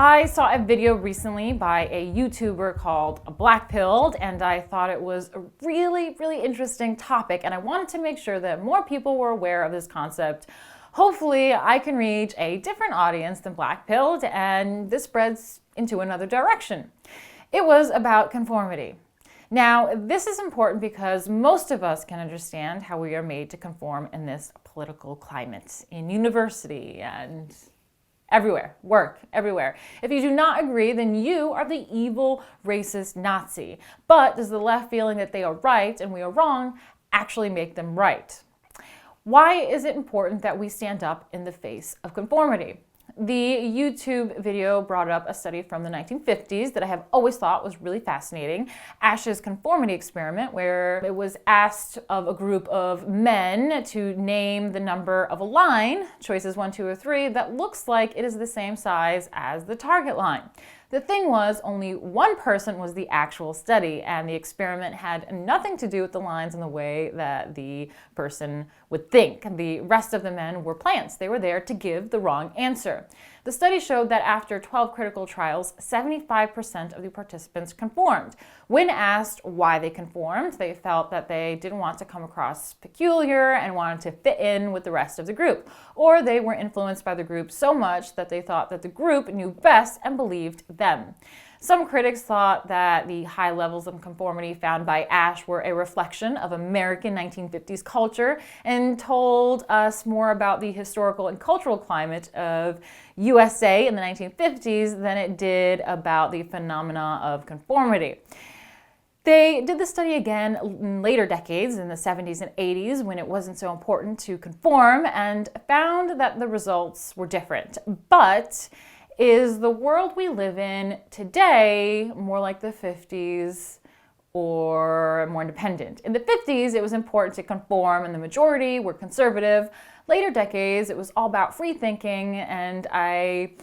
I saw a video recently by a YouTuber called Black Pilled, and I thought it was a really interesting topic, and I wanted to make sure that more people were aware of this concept. Hopefully, I can reach a different audience than Black Pilled, and this spreads into another direction. It was about conformity. Now, this is important because most of us can understand how we are made to conform in this political climate, in university and everywhere, work, everywhere. If you do not agree, then you are the evil, racist Nazi. But does the left feeling that they are right and we are wrong actually make them right? Why is it important that we stand up in the face of conformity? The YouTube video brought up a study from the 1950s that I have always thought was really fascinating, Ash's conformity experiment, where it was asked of a group of men to name the number of a line, choices 1, 2, or 3, that looks like it is the same size as the target line. The thing was, only one person was the actual study, and the experiment had nothing to do with the lines in the way that the person would think. The rest of the men were plants. They were there to give the wrong answer. The study showed that after 12 critical trials, 75% of the participants conformed. When asked why they conformed, they felt that they didn't want to come across peculiar and wanted to fit in with the rest of the group, or they were influenced by the group so much that they thought that the group knew best and believed them. Some critics thought that the high levels of conformity found by Ash were a reflection of American 1950s culture and told us more about the historical and cultural climate of USA in the 1950s than it did about the phenomena of conformity. They did the study again in later decades, in the 70s and 80s, when it wasn't so important to conform, and found that the results were different. But is the world we live in today more like the 50s or more independent? In the 50s, it was important to conform, and the majority were conservative. Later decades, it was all about free thinking, and I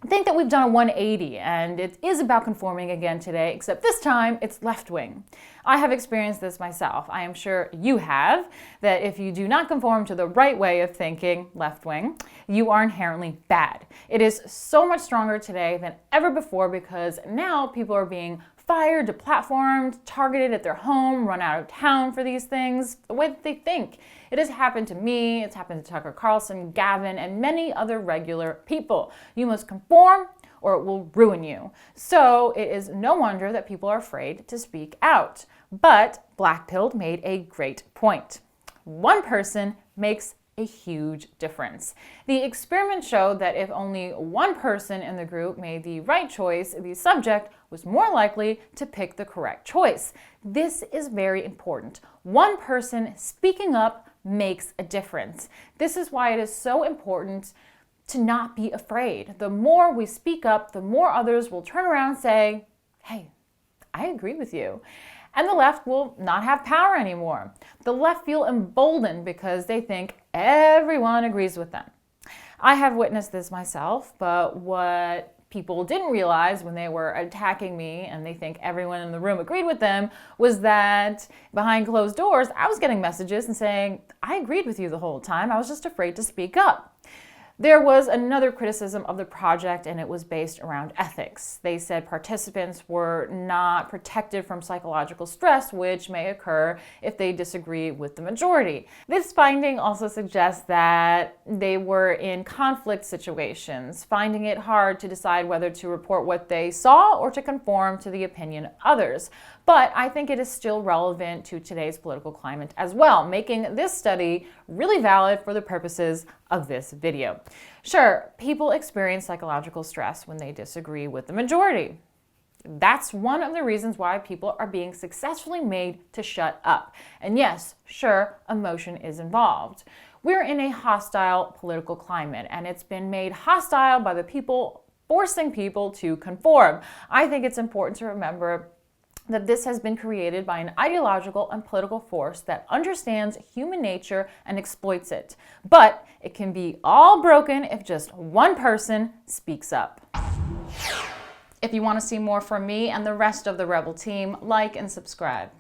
think that we've done a 180, and it is about conforming again today, except this time it's left-wing. I have experienced this myself. I am sure you have, that if you do not conform to the right way of thinking, left-wing, you are inherently bad. It is so much stronger today than ever before because now people are being fired, deplatformed, targeted at their home, run out of town for these things, the way that they think. It has happened to me, it's happened to Tucker Carlson, Gavin, and many other regular people. You must conform or it will ruin you. So it is no wonder that people are afraid to speak out. But Black Pilled made a great point. One person makes a huge difference. The experiment showed that if only one person in the group made the right choice, the subject was more likely to pick the correct choice. This is very important. One person speaking up makes a difference. This is why it is so important to not be afraid. The more we speak up, the more others will turn around and say, hey, I agree with you. And the left will not have power anymore. The left feel emboldened because they think everyone agrees with them. I have witnessed this myself, but what people didn't realize when they were attacking me and they think everyone in the room agreed with them was that behind closed doors, I was getting messages and saying, I agreed with you the whole time. I was just afraid to speak up. There was another criticism of the project, and it was based around ethics. They said participants were not protected from psychological stress, which may occur if they disagree with the majority. This finding also suggests that they were in conflict situations, finding it hard to decide whether to report what they saw or to conform to the opinion of others. But I think it is still relevant to today's political climate as well, making this study really valid for the purposes of this video. Sure, people experience psychological stress when they disagree with the majority. That's one of the reasons why people are being successfully made to shut up. And yes, sure, emotion is involved. We're in a hostile political climate, and it's been made hostile by the people forcing people to conform. I think it's important to remember that this has been created by an ideological and political force that understands human nature and exploits it. But it can be all broken if just one person speaks up. If you want to see more from me and the rest of the Rebel team, like and subscribe.